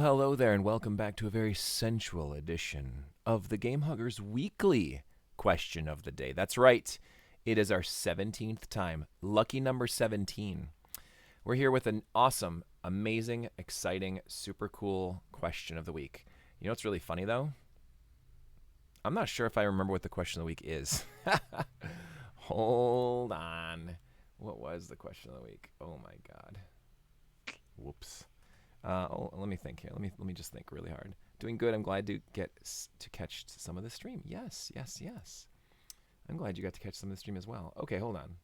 Hello there, and welcome back to a very sensual edition of the Game Huggers Weekly Question of the Day. That's right, it is our 17th time, lucky number 17. We're here with an awesome, amazing, exciting, super cool question of the week. You know what's really funny though? I'm not sure if I remember what the question of the week is. Hold on. What was the question of the week? Oh my god. Whoops. Let me think here. Let me just think really hard. Doing good. I'm glad to get to catch some of the stream. Yes, yes, yes. I'm glad you got to catch some of the stream as well. Okay, hold on.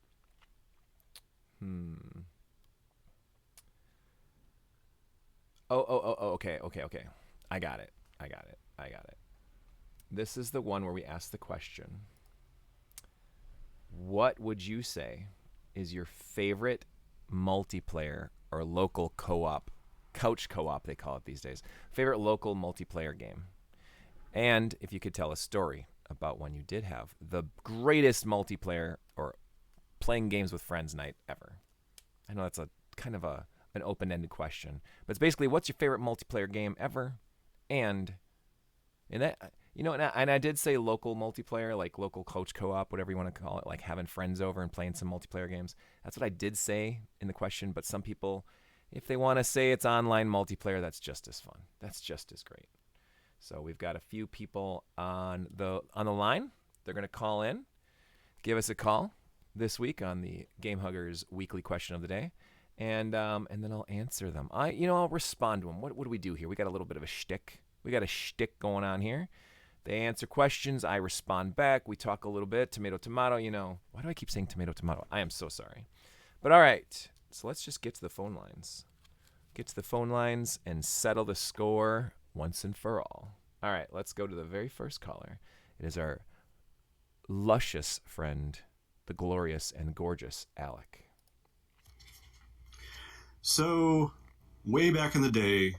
Oh. Okay. I got it. I got it. This is the one where we ask the question: what would you say is your favorite multiplayer or local co-op, couch co-op they call it these days, favorite local multiplayer game? And if you could tell a story about when you did have the greatest multiplayer or playing games with friends night ever. I know that's a kind of an open-ended question, but it's basically what's your favorite multiplayer game ever? And in that, and I did say local multiplayer, like local coach co-op, whatever you want to call it, like having friends over and playing some multiplayer games. That's what I did say in the question, but some people, if they want to say it's online multiplayer, that's just as fun. That's just as great. So we've got a few people on the line. They're going to call in, give us a call this week on the Game Huggers Weekly Question of the Day, and then I'll answer them. I'll respond to them. What do we do here? We got a little bit of a shtick. We got a shtick going on here. They answer questions. I respond back. We talk a little bit. Tomato, tomato. Why do I keep saying tomato, tomato? I am so sorry. But all right. So let's just get to the phone lines. Get to the phone lines and settle the score once and for all. All right. Let's go to the very first caller. It is our luscious friend, the glorious and gorgeous Alec. So, way back in the day,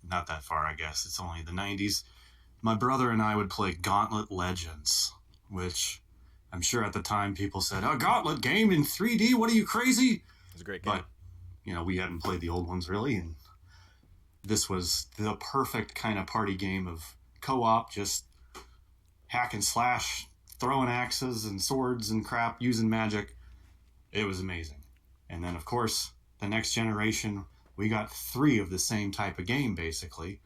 not that far, I guess, it's only the 90s, my brother and I would play Gauntlet Legends, which I'm sure at the time people said, "A Gauntlet game in 3D? What are you, crazy?" It's a great game. But, we hadn't played the old ones really, and this was the perfect kind of party game of co-op, just hack and slash, throwing axes and swords and crap, using magic. It was amazing. And then, of course, the next generation, we got 3 of the same type of game, basically,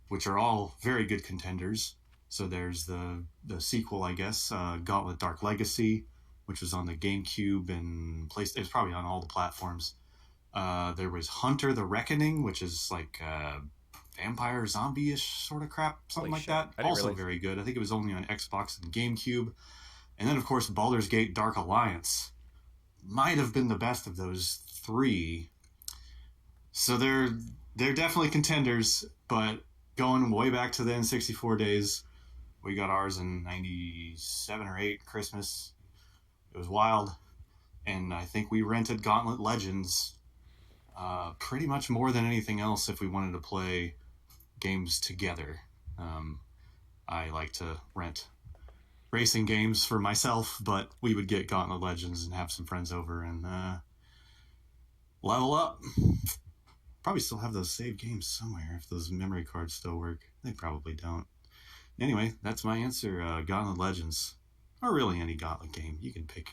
which are all very good contenders. So there's the sequel, I guess, Gauntlet Dark Legacy, which was on the GameCube and PlayStation. It's probably on all the platforms. There was Hunter the Reckoning, which is like vampire zombie-ish sort of crap, something like that. Also very good. I think it was only on Xbox and GameCube. And then, of course, Baldur's Gate Dark Alliance might have been the best of those 3. So they're definitely contenders, but going way back to the N64 days, we got ours in 97 or 8, Christmas. It was wild. And I think we rented Gauntlet Legends pretty much more than anything else if we wanted to play games together. I like to rent racing games for myself, but we would get Gauntlet Legends and have some friends over and level up. Probably still have those saved games somewhere if those memory cards still work. They probably don't. Anyway, that's my answer. Gauntlet Legends, or really any Gauntlet game. You can pick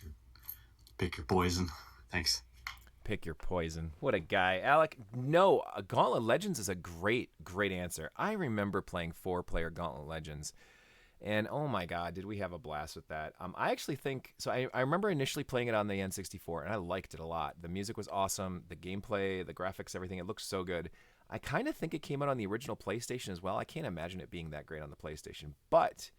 your poison. Thanks. Pick your poison. What a guy. Alec, no, Gauntlet Legends is a great answer. I remember playing 4-player Gauntlet Legends, and oh my god, did we have a blast with that. I actually think, so I remember initially playing it on the N64, and I liked it a lot. The music was awesome, the gameplay, the graphics, everything, it looked so good. I kind of think it came out on the original PlayStation as well. I can't imagine it being that great on the PlayStation, but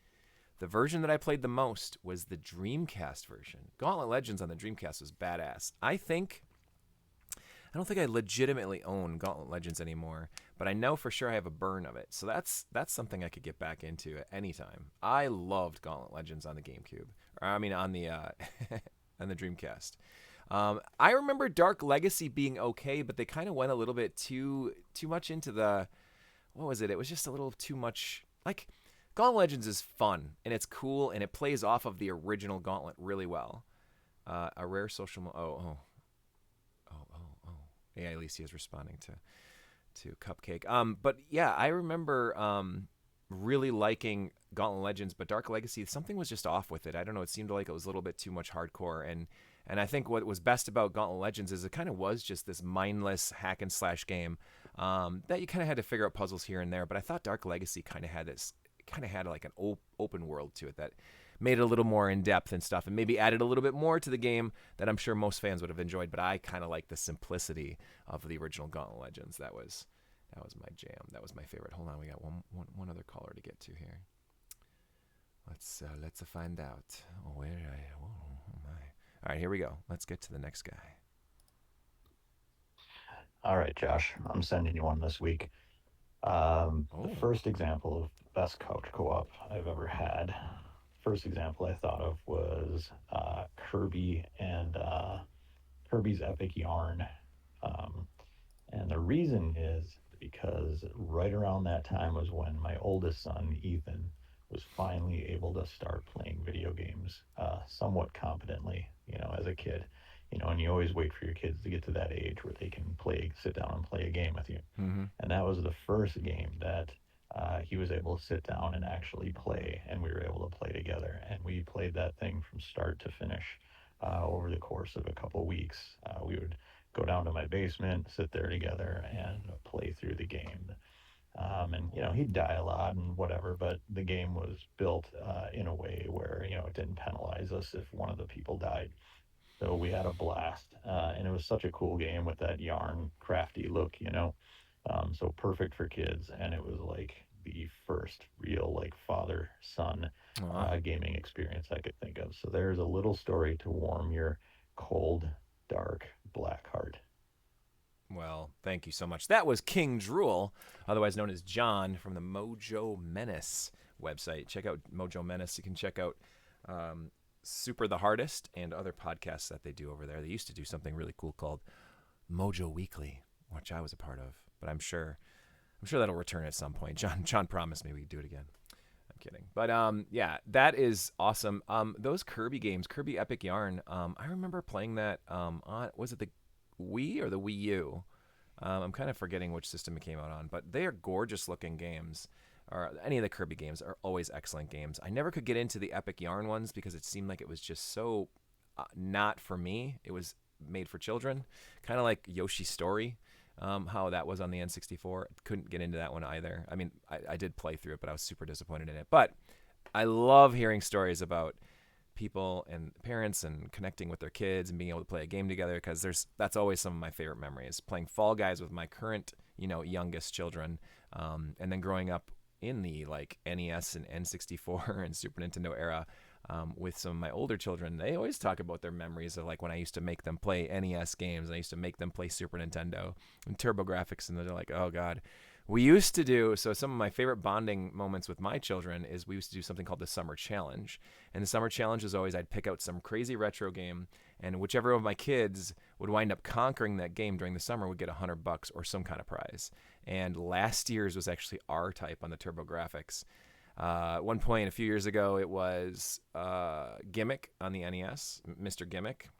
the version that I played the most was the Dreamcast version. Gauntlet Legends on the Dreamcast was badass. I don't think I legitimately own Gauntlet Legends anymore, but I know for sure I have a burn of it. So that's something I could get back into at any time. I loved Gauntlet Legends on the GameCube, or I mean on the on the Dreamcast. I remember Dark Legacy being okay, but they kind of went a little bit too much into the, what was it? It was just a little too much. Like, Gauntlet Legends is fun and it's cool and it plays off of the original Gauntlet really well. A rare social. Oh. AI Alicia is responding to Cupcake. But yeah, I remember really liking Gauntlet Legends, but Dark Legacy, something was just off with it. I don't know. It seemed like it was a little bit too much hardcore, and I think what was best about Gauntlet Legends is it kind of was just this mindless hack and slash game that you kind of had to figure out puzzles here and there. But I thought Dark Legacy kind of had like an open world to it that made it a little more in depth and stuff, and maybe added a little bit more to the game that I'm sure most fans would have enjoyed. But I kind of like the simplicity of the original Gauntlet Legends. That was my jam. That was my favorite. Hold on, we got one other caller to get to here. Let's find out. Oh my. All right, here we go. Let's get to the next guy. All right, Josh, I'm sending you one this week. The first example of best couch co-op I've ever had. First example I thought of was Kirby and Kirby's Epic Yarn. And the reason is because right around that time was when my oldest son, Ethan, was finally able to start playing video games somewhat competently, as a kid. And you always wait for your kids to get to that age where they can sit down and play a game with you. Mm-hmm. And that was the first game that he was able to sit down and actually play, and we were able to play together. And we played that thing from start to finish over the course of a couple weeks. We would go down to my basement, sit there together, and play through the game. And he'd die a lot and whatever, but the game was built in a way where, it didn't penalize us if one of the people died. So we had a blast, and it was such a cool game with that yarn crafty look, so perfect for kids. And it was like the first real father-son gaming experience I could think of. So there's a little story to warm your cold, dark, black heart. Well, thank you so much. That was King Drool, otherwise known as John, from the Mojo Menace website. Check out Mojo Menace. You can check out Super the Hardest and other podcasts that they do over there. They used to do something really cool called Mojo Weekly, which I was a part of, but I'm sure that'll return at some point. John promised me we'd do it again. I'm kidding. But yeah, that is awesome. Those Kirby games, Kirby Epic Yarn, I remember playing that on, was it the Wii or the Wii U? I'm kind of forgetting which system it came out on, but they are gorgeous looking games. Or any of the Kirby games are always excellent games. I never could get into the Epic Yarn ones because it seemed like it was just so not for me. It was made for children, kind of like Yoshi's Story, how that was on the N64. Couldn't get into that one either. I mean, I did play through it, but I was super disappointed in it. But I love hearing stories about people and parents and connecting with their kids and being able to play a game together, because that's always some of my favorite memories. Playing Fall Guys with my current, youngest children, and then growing up in the NES and N64 and Super Nintendo era with some of my older children. They always talk about their memories of when I used to make them play NES games, and I used to make them play Super Nintendo and TurboGrafx, and they're like, oh God. We used to do, so some of my favorite bonding moments with my children is we used to do something called the Summer Challenge. And the Summer Challenge was always, I'd pick out some crazy retro game, and whichever of my kids would wind up conquering that game during the summer would get $100 or some kind of prize. And last year's was actually R-Type on the TurboGrafx. At one point a few years ago, it was Gimmick on the NES, Mr. Gimmick.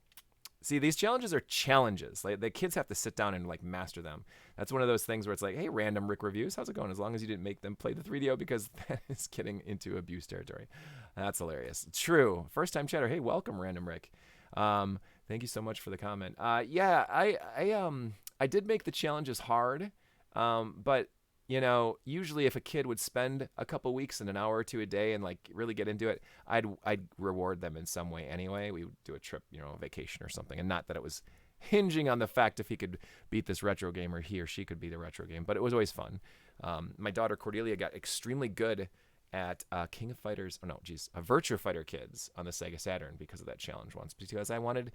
See, these challenges are challenges. The kids have to sit down and master them. That's one of those things where it's like, hey, random Rick reviews, how's it going? As long as you didn't make them play the 3DO, because that is getting into abuse territory. That's hilarious. True. First time chatter. Hey, welcome, random Rick. Thank you so much for the comment. Yeah, I did make the challenges hard, but usually if a kid would spend a couple weeks and an hour or two a day and really get into it, I'd reward them in some way anyway. We would do a trip, a vacation or something, and not that it was hinging on the fact if he could beat this retro game or he or she could beat a retro game, but it was always fun. My daughter Cordelia got extremely good at Virtua Fighter Kids on the Sega Saturn because of that challenge once, because I wanted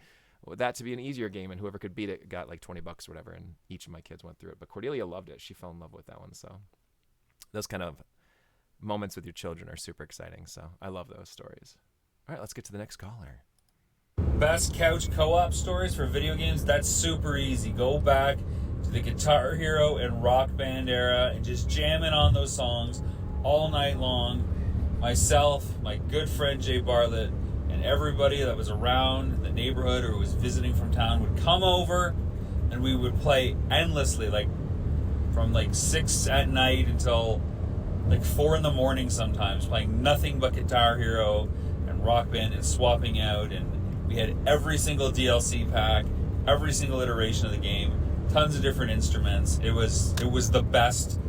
that to be an easier game, and whoever could beat it got $20 or whatever, and each of my kids went through it. But Cordelia loved it. She fell in love with that one. So those kind of moments with your children are super exciting. So I love those stories. All right, let's get to the next caller. Best couch co-op stories for video games? That's super easy. Go back to the Guitar Hero and Rock Band era and just jamming on those songs all night long. Myself, my good friend Jay Bartlett, and everybody that was around the neighborhood or was visiting from town would come over, and we would play endlessly, from from like 6 at night until like 4 in the morning sometimes, playing nothing but Guitar Hero and Rock Band and swapping out. And we had every single DLC pack, every single iteration of the game, tons of different instruments. It was the best,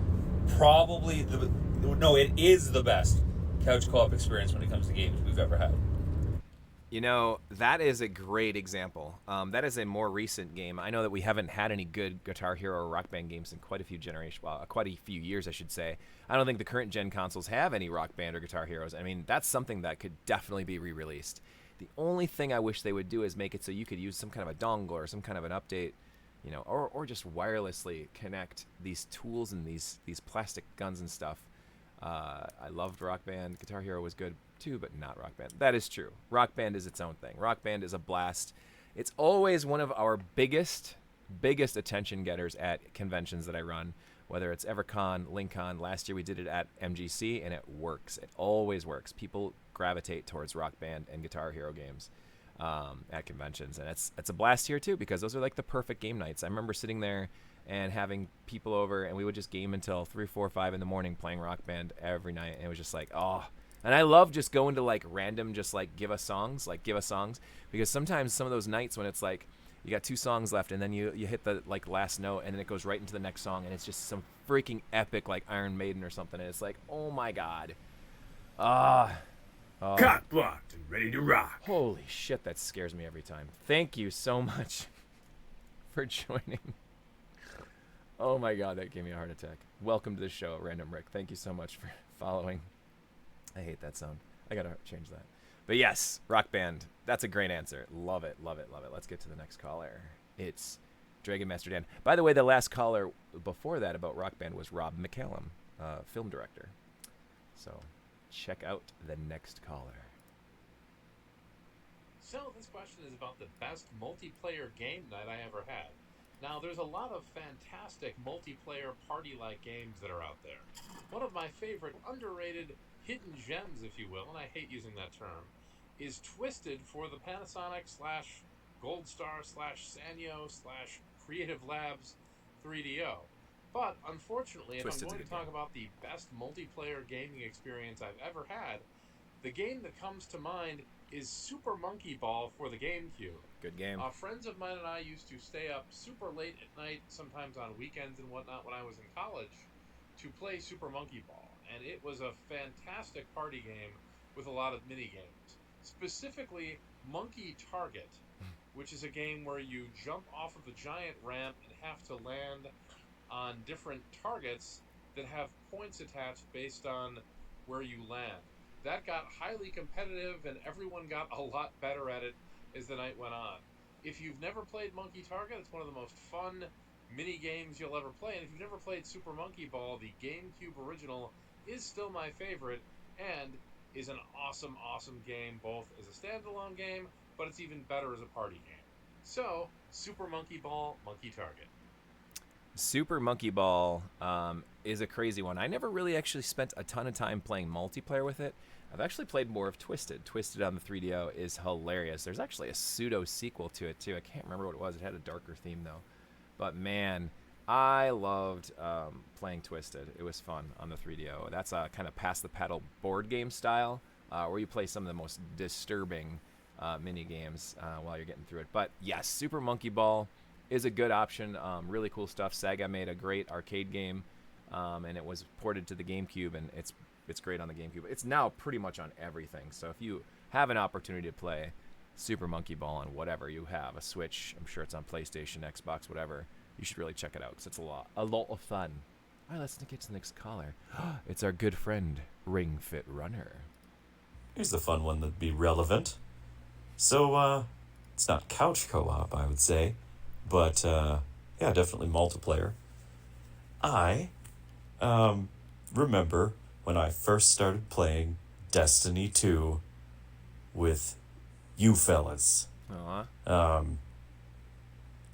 it is the best couch co-op experience when it comes to games we've ever had. You know, that is a great example. That is a more recent game. I know that we haven't had any good Guitar Hero or Rock Band games in quite a few years, I should say. I don't think the current gen consoles have any Rock Band or Guitar Heroes. I mean, that's something that could definitely be re-released. The only thing I wish they would do is make it so you could use some kind of a dongle or some kind of an update, you know, or just wirelessly connect these tools and these plastic guns and stuff. I loved Rock Band. Guitar Hero was good too, but not Rock Band. That is true. Rock Band is its own thing. Rock Band is a blast. It's always one of our biggest attention getters at conventions that I run, whether it's EverCon, LinkCon. Last year we did it at MGC, and it works. It always works. People gravitate towards Rock Band and Guitar Hero games at conventions, and it's a blast here too, because those are like the perfect game nights. I remember sitting there and having people over, and we would just game until 3, 4, 5 in the morning playing Rock Band every night, and it was just like, oh. And I love just going to like random, just like give us songs, because sometimes some of those nights when it's like you got 2 songs left, and then you hit the like last note, and then it goes right into the next song, and it's just some freaking epic like Iron Maiden or something, and it's like, oh my god, Cock blocked and ready to rock. Holy shit, that scares me every time. Thank you so much for joining. Oh my god, that gave me a heart attack. Welcome to the show, Random Rick. Thank you so much for following. I hate that sound. I gotta change that. But yes, Rock Band. That's a great answer. Love it, love it, love it. Let's get to the next caller. It's Dragon Master Dan. By the way, the last caller before that about Rock Band was Rob McCallum, film director. So check out the next caller. So this question is about the best multiplayer game night I ever had. Now, there's a lot of fantastic multiplayer party-like games that are out there. One of my favorite underrated hidden gems, if you will, and I hate using that term, is Twisted for the Panasonic / Goldstar / Sanyo / Creative Labs 3DO. But, unfortunately, if I'm going to talk about the best multiplayer gaming experience I've ever had, the game that comes to mind is Super Monkey Ball for the GameCube. Good game. Friends of mine and I used to stay up super late at night, sometimes on weekends and whatnot when I was in college, to play Super Monkey Ball. And it was a fantastic party game with a lot of mini games. Specifically, Monkey Target, which is a game where you jump off of a giant ramp and have to land on different targets that have points attached based on where you land. That got highly competitive, and everyone got a lot better at it as the night went on. If you've never played Monkey Target, it's one of the most fun mini games you'll ever play. And if you've never played Super Monkey Ball, the GameCube original is still my favorite and is an awesome, awesome game, both as a standalone game, but it's even better as a party game. So, Super Monkey Ball, Monkey Target. Super Monkey Ball is a crazy one. I never really actually spent a ton of time playing multiplayer with it. I've actually played more of Twisted. Twisted on the 3DO is hilarious. There's actually a pseudo sequel to it too. I can't remember what it was. It had a darker theme though. But man, I loved playing Twisted. It was fun on the 3DO. That's a kind of pass the paddle board game style where you play some of the most disturbing mini games while you're getting through it. But yes, Super Monkey Ball is a good option. Really cool stuff. Sega made a great arcade game, and it was ported to the GameCube, and it's great on the GameCube. It's now pretty much on everything. So if you have an opportunity to play Super Monkey Ball on whatever you have, a Switch, I'm sure it's on PlayStation, Xbox, whatever, you should really check it out because it's a lot of fun. All right, let's get to the next caller. It's our good friend, Ring Fit Runner. Here's a fun one that'd be relevant. So, it's not couch co-op, I would say, but, yeah, definitely multiplayer. I remember when I first started playing Destiny 2 with you fellas.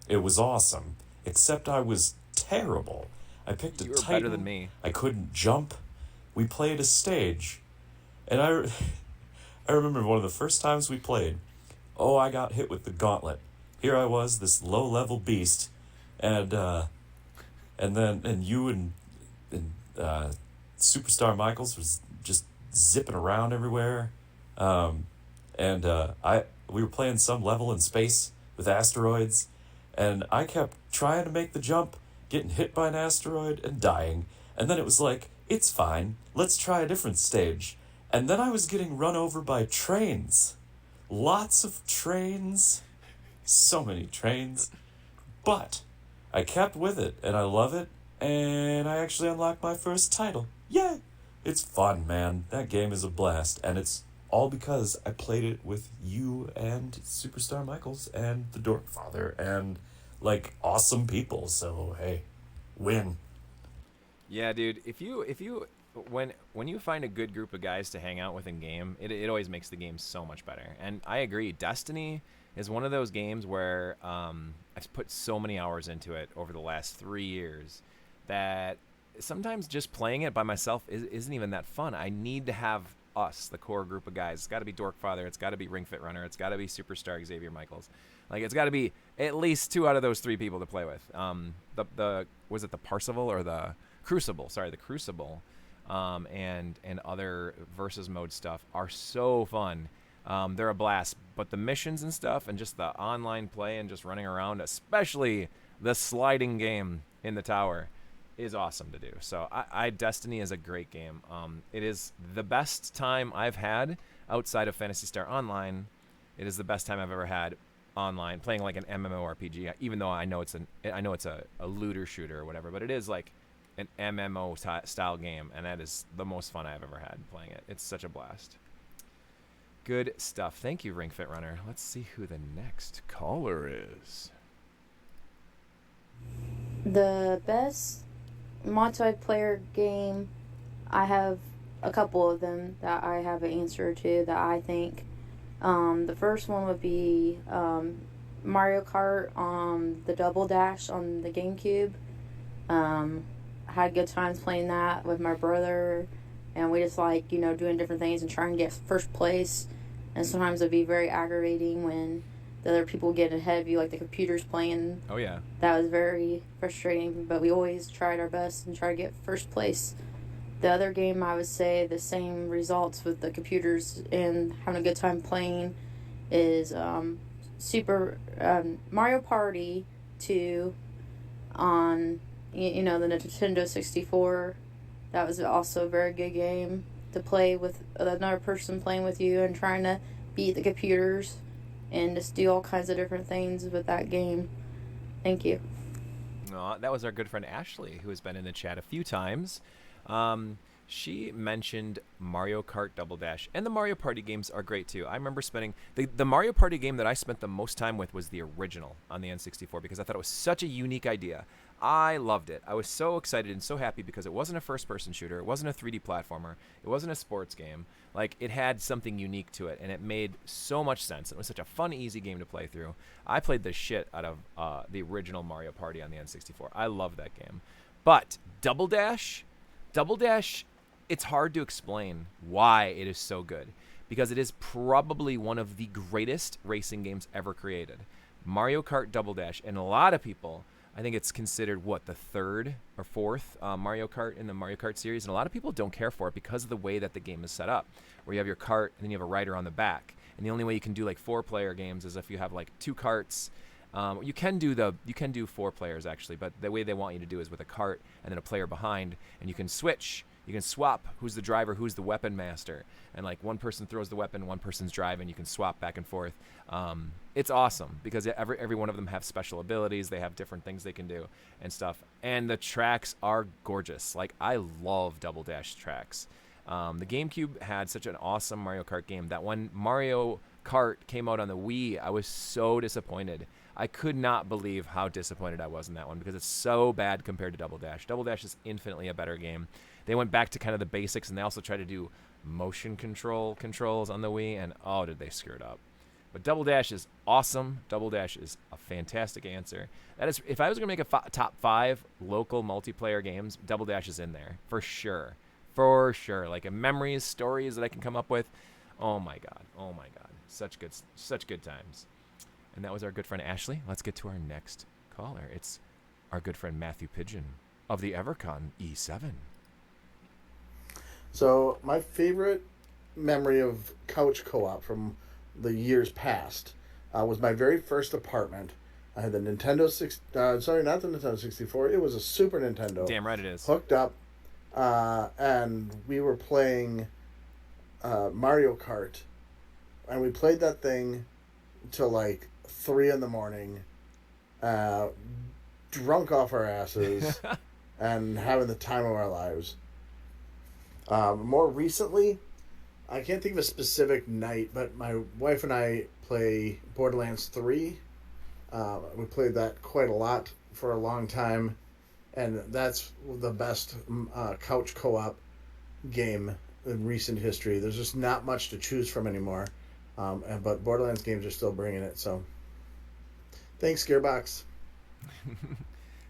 It was awesome, except I was terrible. I picked a You were Titan. better than me. I couldn't jump. We played a stage, and I remember one of the first times we played. Oh, I got hit with the gauntlet. Here I was, this low-level beast, and and you and Superstar Michaels was just zipping around everywhere. We were playing some level in space with asteroids, and I kept trying to make the jump, getting hit by an asteroid and dying. And then it was like, it's fine, let's try a different stage. And then I was getting run over by trains. Lots of trains. So many trains. But I kept with it, and I love it, and I actually unlocked my first title. Yay! It's fun, man. That game is a blast, and it's all because I played it with you and Superstar Michaels and the Dork Father and, like, awesome people. So, hey, win. Yeah, dude. If you when you find a good group of guys to hang out with in game, it always makes the game so much better. And I agree. Destiny is one of those games where I've put so many hours into it over the last 3 years that sometimes just playing it by myself isn't even that fun. I need to have us, the core group of guys. It's got to be Dorkfather. It's got to be Ring Fit Runner. It's got to be Superstar Xavier Michaels. Like, it's got to be at least 2 out of those 3 people to play with. Was it the Parsival or the Crucible? Sorry, the Crucible, and other versus mode stuff are so fun. They're a blast. But the missions and stuff, and just the online play and just running around, especially the sliding game in the tower, is awesome to do. So Destiny is a great game. It is the best time I've had outside of Phantasy Star Online. It is the best time I've ever had online playing like an MMORPG. Even though I know it's a looter shooter or whatever, but it is like an MMO style game, and that is the most fun I've ever had playing it. It's such a blast. Good stuff. Thank you, Ring Fit Runner. Let's see who the next caller is. The best multiplayer game, I have a couple of them that I have an answer to that I think. The first one would be Mario Kart on the Double Dash on the GameCube. Had good times playing that with my brother, and we just like, doing different things and trying to get first place. And sometimes it'd be very aggravating when the other people get ahead of you, like the computer's playing. Oh, yeah. That was very frustrating, but we always tried our best and tried to get first place. The other game, I would say the same results with the computers and having a good time playing is Mario Party 2 on, the Nintendo 64. That was also a very good game to play with another person playing with you and trying to beat the computers and just do all kinds of different things with that game. Thank you. That was our good friend Ashley, who has been in the chat a few times. She mentioned Mario Kart Double Dash, and the Mario Party games are great too. I remember spending the Mario Party game that I spent the most time with was the original on the N64, because I thought it was such a unique idea. I loved it. I was so excited and so happy because it wasn't a first-person shooter. It wasn't a 3D platformer. It wasn't a sports game. Like, it had something unique to it, and it made so much sense. It was such a fun, easy game to play through. I played the shit out of the original Mario Party on the N64. I love that game. But Double Dash, it's hard to explain why it is so good, because it is probably one of the greatest racing games ever created. Mario Kart Double Dash, and a lot of people, I think it's considered, the third or fourth Mario Kart in the Mario Kart series, and a lot of people don't care for it because of the way that the game is set up, where you have your cart and then you have a rider on the back, and the only way you can do like 4-player games is if you have like 2 carts. You can do 4 players actually, but the way they want you to do is with a cart and then a player behind, and you can switch. You can swap who's the driver, who's the weapon master, and like one person throws the weapon, one person's driving. You can swap back and forth. It's awesome because every one of them have special abilities. They have different things they can do and stuff. And the tracks are gorgeous. Like, I love Double Dash tracks. The GameCube had such an awesome Mario Kart game that when Mario Kart came out on the Wii, I was so disappointed. I could not believe how disappointed I was in that one because it's so bad compared to Double Dash. Double Dash is infinitely a better game. They went back to kind of the basics, and they also tried to do motion controls on the Wii, and oh, did they screw it up. But Double Dash is awesome. Double Dash is a fantastic answer. That is, if I was going to make a top 5 local multiplayer games, Double Dash is in there for sure. For sure. Like, memories, stories that I can come up with. Oh my god. Such good times. And that was our good friend Ashley. Let's get to our next caller. It's our good friend Matthew Pigeon. of the Evercon E7. So my favorite memory of couch co-op from the years past was my very first apartment. I had the Nintendo sorry, not the Nintendo 64. It was a Super Nintendo. Damn right it is. Hooked up, and we were playing Mario Kart, and we played that thing till like 3 a.m, drunk off our asses, and having the time of our lives. More recently, I can't think of a specific night, but my wife and I play Borderlands 3. We played that quite a lot for a long time, and that's the best couch co-op game in recent history. There's just not much to choose from anymore, but Borderlands games are still bringing it, so thanks, Gearbox.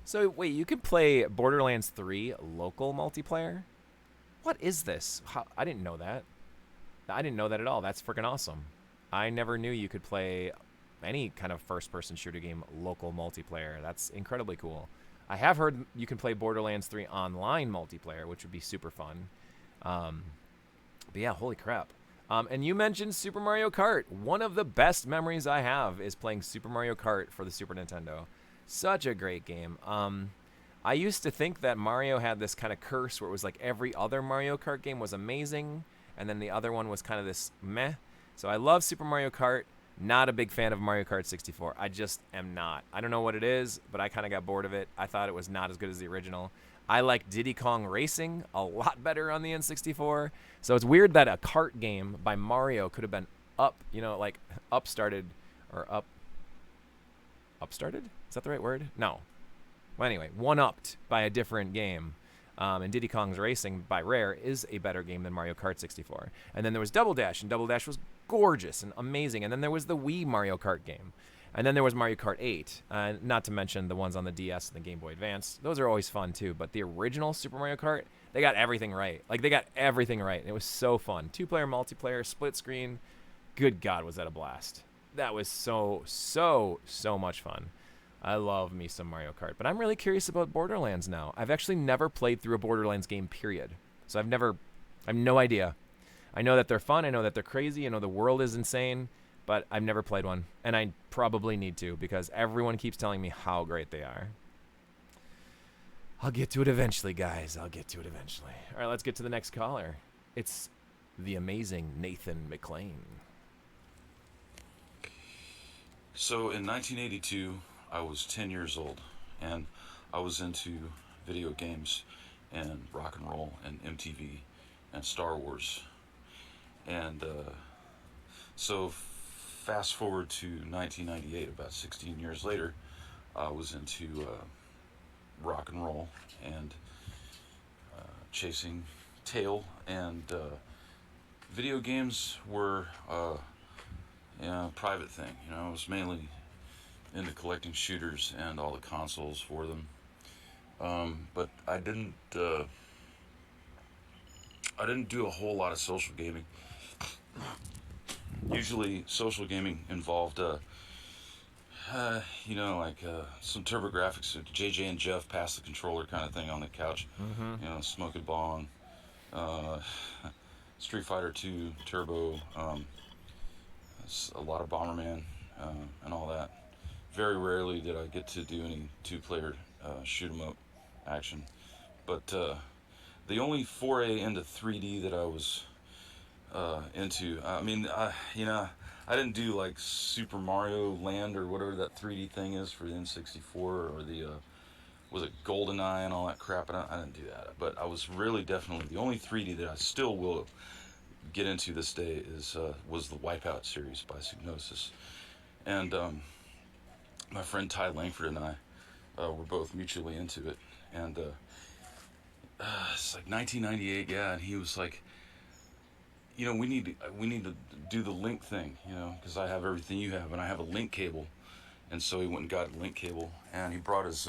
So, wait, you can play Borderlands 3 local multiplayer? What is this? I didn't know that. I didn't know that at all. That's freaking awesome. I never knew you could play any kind of first-person shooter game local multiplayer. That's incredibly cool. I have heard you can play Borderlands 3 online multiplayer, which would be super fun. But yeah, holy crap. And you mentioned Super Mario Kart. One of the best memories I have is playing Super Mario Kart for the Super Nintendo. Such a great game. I used to think that Mario had this kind of curse where it was like every other Mario Kart game was amazing, and then the other one was kind of this meh. So I love Super Mario Kart. Not a big fan of Mario Kart 64. I just am not. I don't know what it is, but I kind of got bored of it. I thought it was not as good as the original. I like Diddy Kong Racing a lot better on the N64. So it's weird that a kart game by Mario could have been upstarted. Is that the right word? No. Well, anyway, one-upped by a different game. And Diddy Kong's Racing by Rare is a better game than Mario Kart 64. And then there was Double Dash, and Double Dash was gorgeous and amazing. And then there was the Wii Mario Kart game. And then there was Mario Kart 8, not to mention the ones on the DS and the Game Boy Advance. Those are always fun, too. But the original Super Mario Kart, they got everything right. Like, they got everything right. It was so fun. 2-player multiplayer, split screen. Good God, was that a blast. That was so much fun. I love me some Mario Kart. But I'm really curious about Borderlands now. I've actually never played through a Borderlands game, period. So I have no idea. I know that they're fun. I know that they're crazy. I know the world is insane. But I've never played one. And I probably need to, because everyone keeps telling me how great they are. I'll get to it eventually, guys. I'll get to it eventually. All right, let's get to the next caller. It's the amazing Nathan McLean. So in 1982, I was 10 years old, and I was into video games and rock and roll and MTV and Star Wars. And so fast forward to 1998, about 16 years later, I was into rock and roll and chasing tail, and video games were a private thing. I was mainly into collecting shooters and all the consoles for them, but I didn't do a whole lot of social gaming. Usually social gaming involved some TurboGrafx, JJ and Jeff pass the controller kind of thing on the couch. Smoking bong, Street Fighter 2 Turbo, a lot of Bomberman, and all that. Very rarely did I get to do any two-player shoot 'em up action, but the only foray into 3D that I was into, I didn't do like Super Mario Land or whatever that 3D thing is for the N64, or the was it GoldenEye and all that crap. I didn't do that, but I was really definitely the only 3D that I still will get into this day was the Wipeout series by Psygnosis, and my friend Ty Langford and I were both mutually into it, and it's like 1998, yeah, and he was like, we need to do the link thing, because I have everything you have, and I have a link cable, and so he went and got a link cable, and he brought his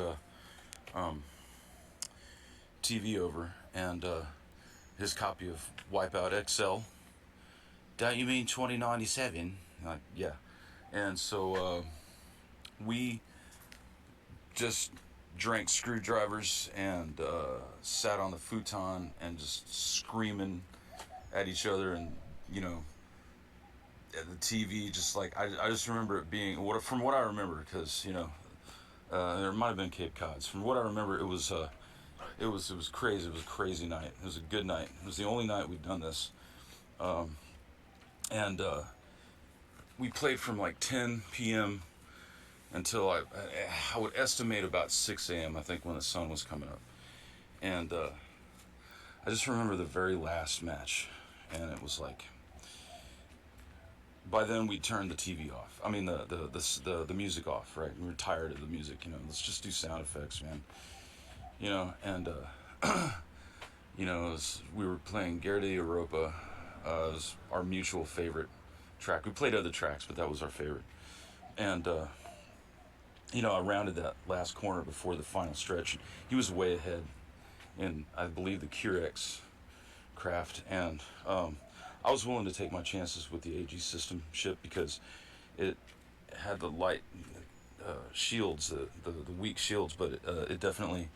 TV over, and his copy of Wipeout XL. Don't you mean 2097? Like, yeah, and so we just drank screwdrivers and sat on the futon and just screaming at each other, and at the TV, just like I just remember it being from what I remember, because there might have been Cape Cods. From what I remember, it was crazy. It was a crazy night. It was a good night. It was the only night we'd done this, and we played from like 10 p.m. until I would estimate about 6 a.m. I think, when the sun was coming up, and I just remember the very last match, and it was like, by then we turned the TV off. I mean the music off, right? We were tired of the music. Let's just do sound effects, man. And we were playing Guerra de Europa, was our mutual favorite track. We played other tracks, but that was our favorite. And I rounded that last corner before the final stretch. He was way ahead in, I believe, the Curex craft, and I was willing to take my chances with the AG system ship because it had the light shields, the weak shields, but it definitely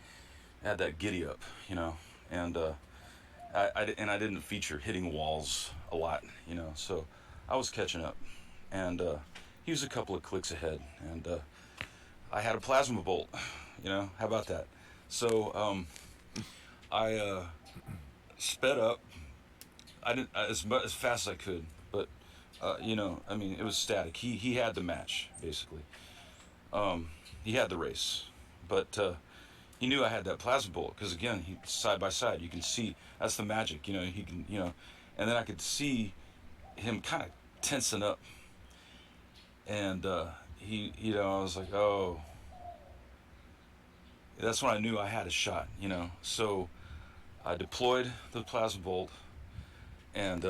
had that giddy up, and I didn't feature hitting walls a lot, so I was catching up, and he was a couple of clicks ahead, and I had a plasma bolt, how about that? So I sped up. I didn't as fast as I could, but it was static. He had the match basically. He had the race, but he knew I had that plasma bolt because, again, he side by side. You can see that's the magic. He can, and then I could see him kind of tensing up, and I was like, oh, that's when I knew I had a shot. So I deployed the plasma bolt. And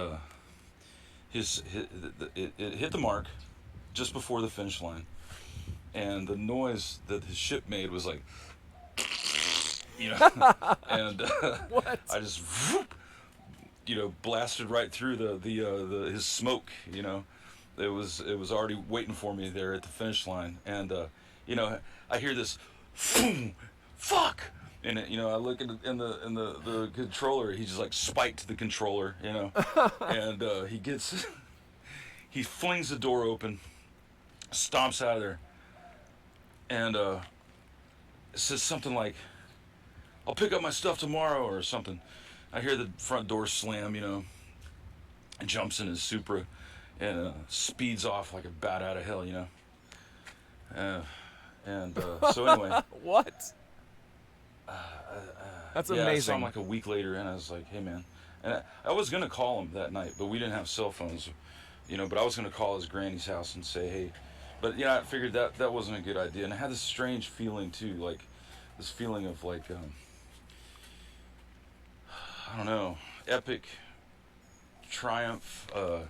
it hit the mark just before the finish line, and the noise that his ship made was like, and What? I just, blasted right through the his smoke. It was already waiting for me there at the finish line, and I hear this, fuck. And I look in the controller. He just like spiked the controller, and he flings the door open, stomps out of there, and says something like, "I'll pick up my stuff tomorrow" or something. I hear the front door slam, and jumps in his Supra, and speeds off like a bat out of hell, so anyway. What? That's yeah, amazing. I saw him like a week later, and I was like, "Hey, man," and I was gonna call him that night, but we didn't have cell phones, But I was gonna call his granny's house and say, "Hey," but I figured that wasn't a good idea, and I had this strange feeling too, like this feeling of like, I don't know, epic triumph, a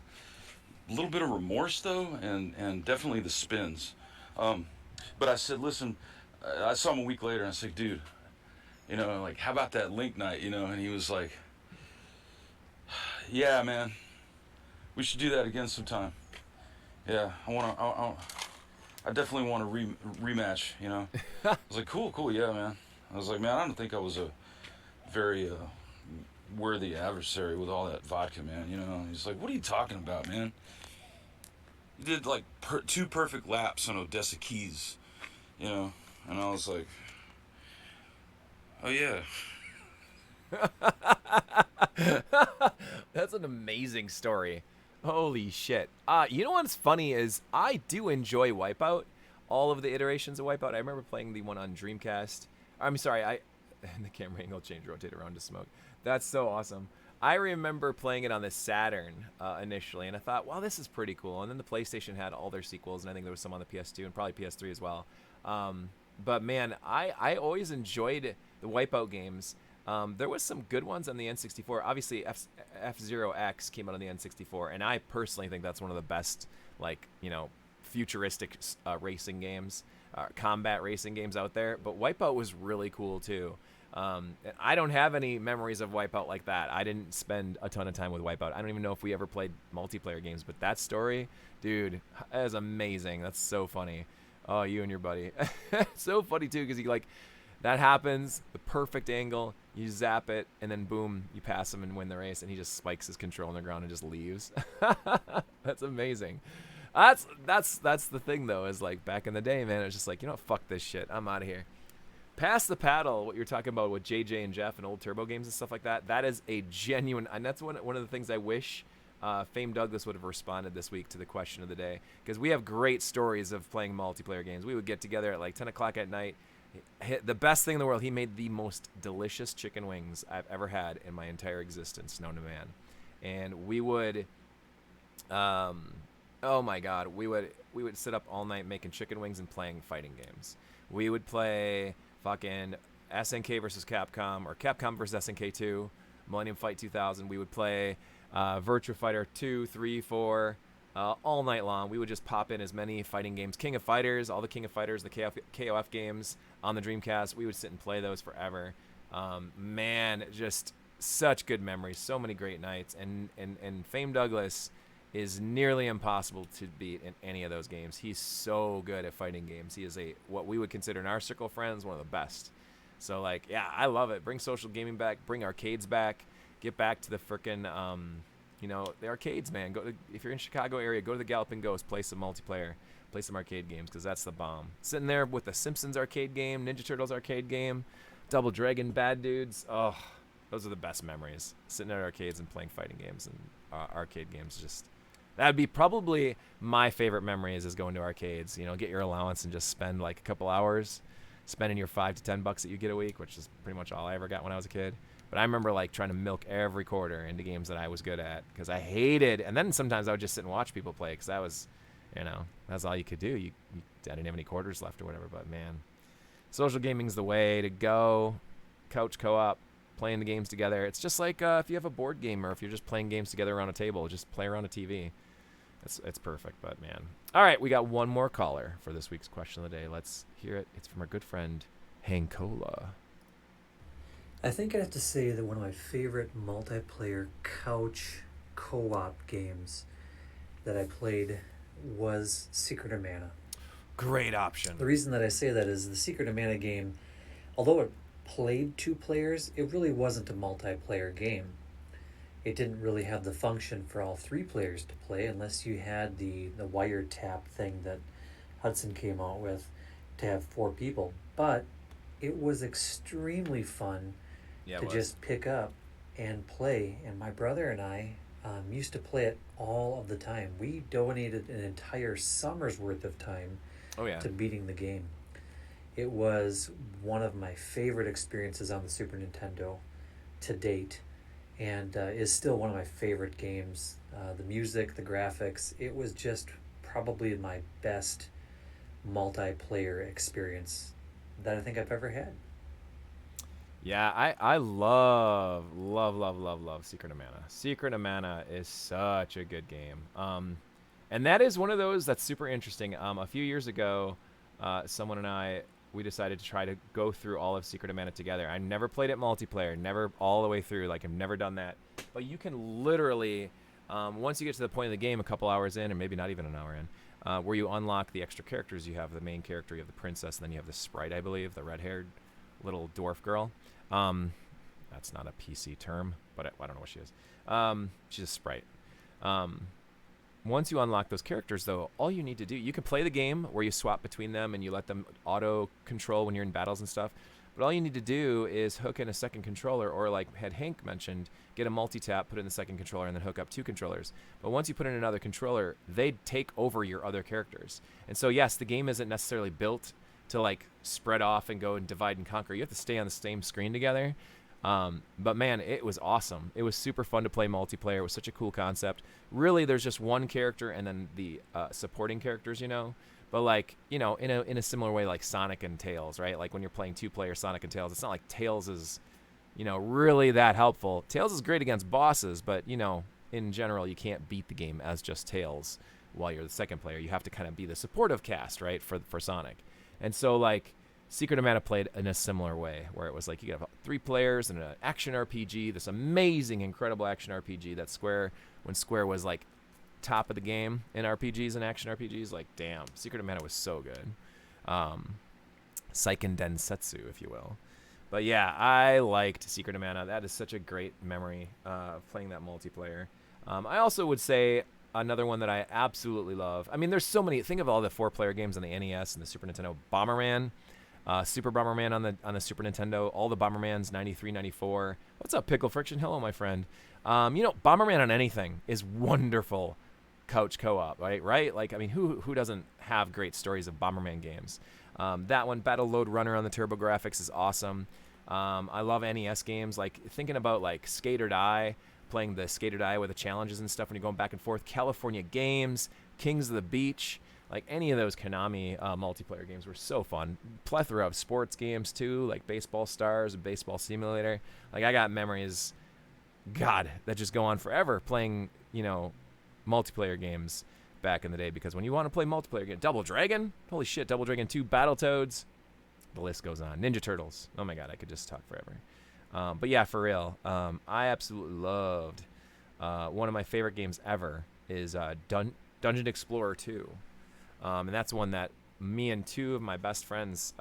little bit of remorse though, and definitely the spins. But I said, "Listen," I saw him a week later, and I said, "Dude, like, how about that link night?" And he was like, "Yeah, man, we should do that again sometime. Yeah, I definitely want a rematch." I was like, cool, yeah, man. I was like, man, I don't think I was a very worthy adversary with all that vodka, man. He's like, "What are you talking about, man? You did like 2 perfect laps on Odessa Keys, And I was like, "Oh yeah." That's an amazing story. Holy shit. You know what's funny is I do enjoy Wipeout. All of the iterations of Wipeout. I remember playing the one on Dreamcast. I'm sorry, and the camera angle changed, rotate around to smoke. That's so awesome. I remember playing it on the Saturn initially, and I thought, wow, this is pretty cool. And then the PlayStation had all their sequels, and I think there was some on the PS2 and probably PS3 as well. But man, I always enjoyed the Wipeout games. There was some good ones on the N64. Obviously, F-Zero X came out on the N64, and I personally think that's one of the best, futuristic racing games, combat racing games out there. But Wipeout was really cool too. I don't have any memories of Wipeout like that. I didn't spend a ton of time with Wipeout. I don't even know if we ever played multiplayer games, but that story, dude, that is amazing. That's so funny. Oh, you and your buddy. So funny too, because That happens, the perfect angle, you zap it, and then boom, you pass him and win the race, and he just spikes his control on the ground and just leaves. That's amazing. That's the thing though, is like back in the day, man, it was just like, you know what, fuck this shit, I'm out of here. Pass the paddle, what you're talking about with JJ and Jeff and old Turbo games and stuff like that, that is a genuine, and that's one of the things I wish Fame Douglas would have responded this week to the question of the day, because we have great stories of playing multiplayer games. We would get together at like 10 o'clock at night. The best thing in the world, he made the most delicious chicken wings I've ever had in my entire existence, known to man. And we would, oh my God, we would sit up all night making chicken wings and playing fighting games. We would play fucking SNK versus Capcom, or Capcom versus SNK 2, Millennium Fight 2000. We would play Virtua Fighter 2, 3, 4, all night long. We would just pop in as many fighting games. King of Fighters, all the King of Fighters, the KOF games on the Dreamcast. We would sit and play those forever. Man, just such good memories. So many great nights. And Fame Douglas is nearly impossible to beat in any of those games. He's so good at fighting games. He is what we would consider in our circle of friends one of the best. So like, yeah, I love it. Bring social gaming back. Bring arcades back. Get back to the frickin', the arcades, man. If you're in Chicago area, go to the Galloping Ghost, play some multiplayer, play some arcade games, because that's the bomb. Sitting there with the Simpsons arcade game, Ninja Turtles arcade game, Double Dragon, Bad Dudes. Oh, those are the best memories. Sitting at arcades and playing fighting games and arcade games. Just that'd be probably my favorite memories, is going to arcades. Get your allowance and just spend like a couple hours, spending your $5 to $10 that you get a week, which is pretty much all I ever got when I was a kid. But I remember like trying to milk every quarter into games that I was good at, because I hated. And then sometimes I would just sit and watch people play, because that was, that's all you could do. I didn't have any quarters left or whatever. But man, social gaming's the way to go. Couch co-op, playing the games together. It's just like if you have a board game, or if you're just playing games together around a table, just play around a TV. It's perfect. But man, all right, we got one more caller for this week's question of the day. Let's hear it. It's from our good friend Hankola. I think I have to say that one of my favorite multiplayer couch co-op games that I played was Secret of Mana. Great option. The reason that I say that is the Secret of Mana game, although it played 2 players, it really wasn't a multiplayer game. It didn't really have the function for all 3 players to play, unless you had the wiretap thing that Hudson came out with to have 4 people. But it was extremely fun to just pick up and play. And my brother and I used to play it all of the time. We donated an entire summer's worth of time to beating the game. It was one of my favorite experiences on the Super Nintendo to date, and is still one of my favorite games. The music, the graphics, it was just probably my best multiplayer experience that I think I've ever had. Yeah, I love Secret of Mana. Secret of Mana is such a good game. And that is one of those that's super interesting. A few years ago, someone and I, we decided to try to go through all of Secret of Mana together. I never played it multiplayer, never all the way through. Like, I've never done that. But you can literally, once you get to the point of the game, a couple hours in, or maybe not even an hour in, where you unlock the extra characters. You have the main character, you have the princess, and then you have the sprite, I believe, the red-haired little dwarf girl. That's not a PC term, but I don't know what she is. She's a sprite. Once you unlock those characters, though, all you need to do, you can play the game where you swap between them and you let them auto control when you're in battles and stuff. But all you need to do is hook in a second controller, or like had Hank mentioned, get a multi-tap, put in the second controller, and then hook up 2 controllers. But once you put in another controller, they take over your other characters. And so, yes, the game isn't necessarily built to like spread off and go and divide and conquer. You have to stay on the same screen together. But man, it was awesome. It was super fun to play multiplayer. It was such a cool concept. Really, there's just one character and then the supporting characters, But like, in a similar way, like Sonic and Tails, right? Like when you're playing 2-player Sonic and Tails, it's not like Tails is, really that helpful. Tails is great against bosses, but in general, you can't beat the game as just Tails while you're the second player. You have to kind of be the supportive cast, right, for Sonic. And so, like, Secret of Mana played in a similar way, where it was like you could have 3 players and an action RPG, this amazing, incredible action RPG that when Square was, like, top of the game in RPGs and action RPGs, like, damn, Secret of Mana was so good. Seiken Densetsu, if you will. But yeah, I liked Secret of Mana. That is such a great memory of playing that multiplayer. I also would say another one that I absolutely love. I mean, there's so many. Think of all the 4-player games on the NES and the Super Nintendo. Bomberman, Super Bomberman on the Super Nintendo. All the Bombermans, 93, 94. What's up, Pickle Friction? Hello, my friend. Bomberman on anything is wonderful couch co-op, right? Like, I mean, who doesn't have great stories of Bomberman games? That one, Battle Load Runner on the TurboGrafx, is awesome. I love NES games, like thinking about like Skate or Die, playing the Skate or Die with the challenges and stuff when you're going back and forth. California Games, Kings of the Beach, like any of those Konami multiplayer games were so fun. Plethora of sports games too, like Baseball Stars and Baseball Simulator. Like I got memories, God, that just go on forever playing, multiplayer games back in the day, because when you want to play multiplayer game, Double Dragon, holy shit, Double Dragon 2, Battletoads, the list goes on. Ninja Turtles, oh my God, I could just talk forever. But yeah, for real, I absolutely loved, one of my favorite games ever is Dungeon Explorer 2, and that's one that me and two of my best friends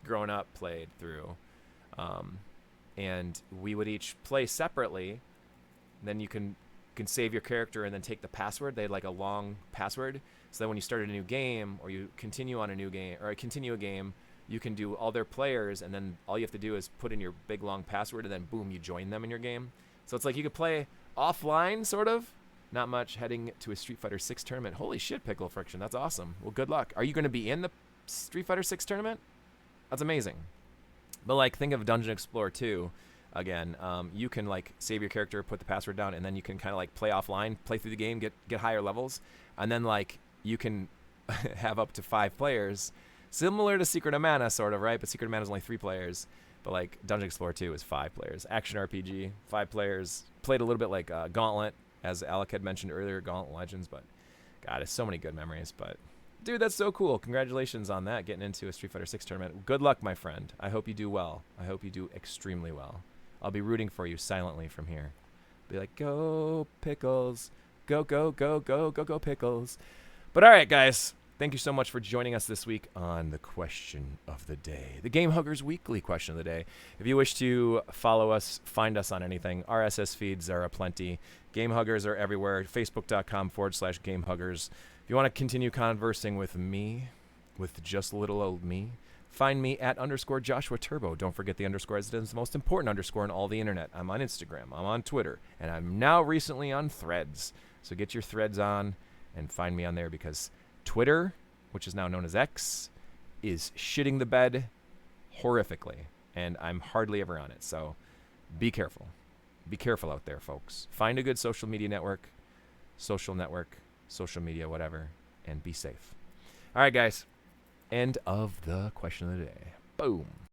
growing up played through, and we would each play separately. Then you can save your character and then take the password. They had like a long password, so that when you started a new game or you continue on a new game or continue a game, you can do all their players, and then all you have to do is put in your big long password, and then boom, you join them in your game. So it's like you could play offline, sort of. Not much. Heading to a Street Fighter 6 tournament. Holy shit, Pickle Friction, that's awesome. Well, good luck. Are you going to be in the Street Fighter 6 tournament? That's amazing. But like, think of Dungeon Explorer 2. Again, you can like save your character, put the password down, and then you can kind of like play offline, play through the game, get higher levels, and then like you can have up to 5 players, similar to Secret of Mana, sort of, right? But Secret of Mana is only 3 players, but like Dungeon Explorer 2 is 5 players. Action RPG, 5 players. Played a little bit like Gauntlet, as Alec had mentioned earlier, Gauntlet Legends, but God, it's so many good memories. But dude, that's so cool. Congratulations on that, getting into a Street Fighter 6 tournament. Good luck, my friend. I hope you do well. I hope you do extremely well. I'll be rooting for you silently from here. Be like, go Pickles. Go, go, go, go, go, go Pickles. But all right, guys. Thank you so much for joining us this week on the question of the day. The Game Huggers Weekly question of the day. If you wish to follow us, find us on anything, RSS feeds are aplenty. Game Huggers are everywhere. Facebook.com/Game Huggers. If you want to continue conversing with me, with just little old me, find me at _Joshua Turbo. Don't forget the underscore, as it is the most important underscore on all the internet. I'm on Instagram, I'm on Twitter, and I'm now recently on Threads. So get your Threads on and find me on there, because Twitter, which is now known as X, is shitting the bed horrifically, and I'm hardly ever on it. So be careful. Be careful out there, folks. Find a good social media network, social media, whatever, and be safe. All right, guys. End of the question of the day. Boom.